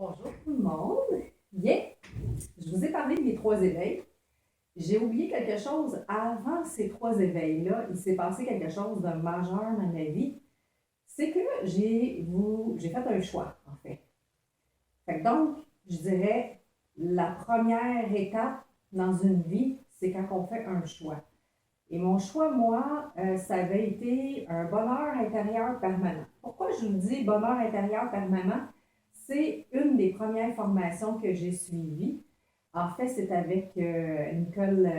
Bonjour tout le monde. Bien, je vous ai parlé de mes trois éveils. J'ai oublié quelque chose. Avant ces trois éveils-là, il s'est passé quelque chose de majeur dans ma vie. C'est que j'ai fait un choix, en fait. Donc, je dirais, la première étape dans une vie, c'est quand on fait un choix. Et mon choix, moi, ça avait été un bonheur intérieur permanent. Pourquoi je vous dis bonheur intérieur permanent? C'est une des premières formations que j'ai suivies. En fait, c'est avec Nicole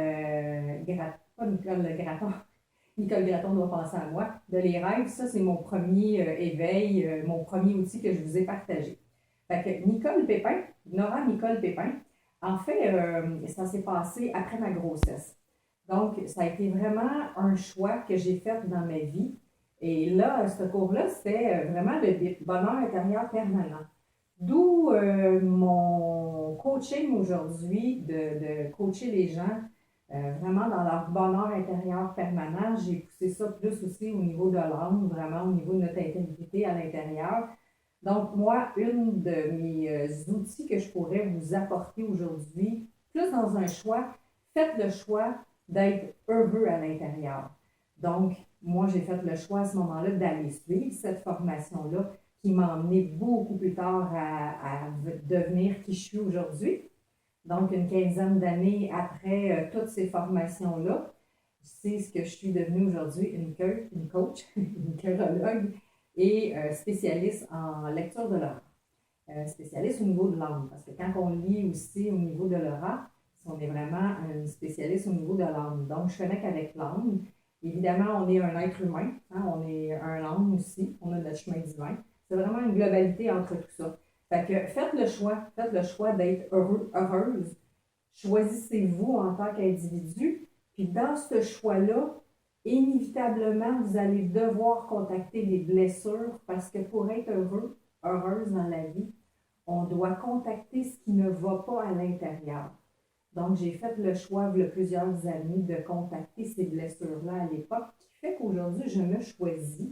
Gratton, pas Nicole Gratton, Nicole Gratton doit penser à moi, de Les Rêves. Ça, c'est mon premier éveil, mon premier outil que je vous ai partagé. Fait que Nicole Pépin, Nora Nicole Pépin, en fait, ça s'est passé après ma grossesse. Donc, ça a été vraiment un choix que j'ai fait dans ma vie. Et là, ce cours-là, c'était vraiment le bonheur intérieur permanent. D'où mon coaching aujourd'hui, de coacher les gens vraiment dans leur bonheur intérieur permanent. J'ai poussé ça plus aussi au niveau de l'âme, vraiment au niveau de notre intégrité à l'intérieur. Donc, moi, une de mes outils que je pourrais vous apporter aujourd'hui, plus dans un choix, faites le choix d'être heureux à l'intérieur. Donc, moi, j'ai fait le choix à ce moment-là d'aller suivre cette formation-là qui m'a emmené beaucoup plus tard à devenir qui je suis aujourd'hui. Donc, une quinzaine d'années après toutes ces formations-là, c'est ce que je suis devenue aujourd'hui, une coach, une chirologue et spécialiste en lecture de l'aura. Spécialiste au niveau de l'âme, parce que quand on lit aussi au niveau de l'aura, on est vraiment un spécialiste au niveau de l'âme. Donc, je connais qu'avec l'âme, évidemment, on est un être humain, hein, on est un âme aussi, on a notre chemin divin. C'est vraiment une globalité entre tout ça. Fait que faites le choix d'être heureux, heureuse. Choisissez-vous en tant qu'individu. Puis dans ce choix-là, inévitablement, vous allez devoir contacter les blessures parce que pour être heureux, heureuse dans la vie, on doit contacter ce qui ne va pas à l'intérieur. Donc, j'ai fait le choix, il y a plusieurs années, de contacter ces blessures-là à l'époque, qui fait qu'aujourd'hui, je me choisis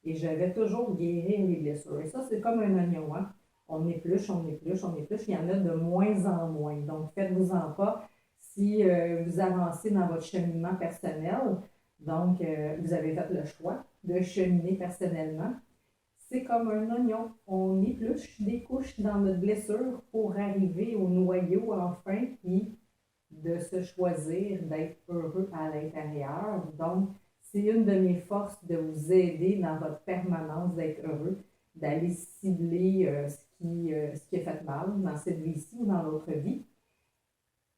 et je vais toujours guérir les blessures. Et ça, c'est comme un oignon, hein? On épluche, on épluche, on épluche. Il y en a de moins en moins. Donc, faites-vous-en pas si vous avancez dans votre cheminement personnel. Donc, vous avez fait le choix de cheminer personnellement. C'est comme un oignon. On épluche des couches dans notre blessure pour arriver au noyau enfin, puis de se choisir d'être heureux à l'intérieur. Donc, c'est une de mes forces de vous aider dans votre permanence d'être heureux, d'aller cibler ce qui est fait mal dans cette vie-ci ou dans l'autre vie.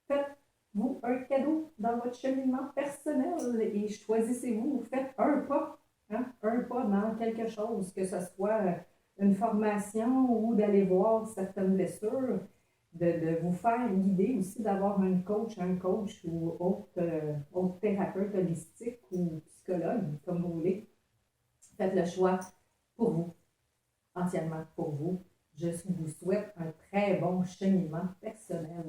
Faites-vous un cadeau dans votre cheminement personnel et choisissez-vous, faites un pas, hein, un pas dans quelque chose, que ce soit une formation ou d'aller voir certaines blessures, de vous faire guider aussi, d'avoir un coach ou autre thérapeute holistique ou psychologue, comme vous voulez. Faites le choix pour vous, entièrement pour vous. Je vous souhaite un très bon cheminement personnel.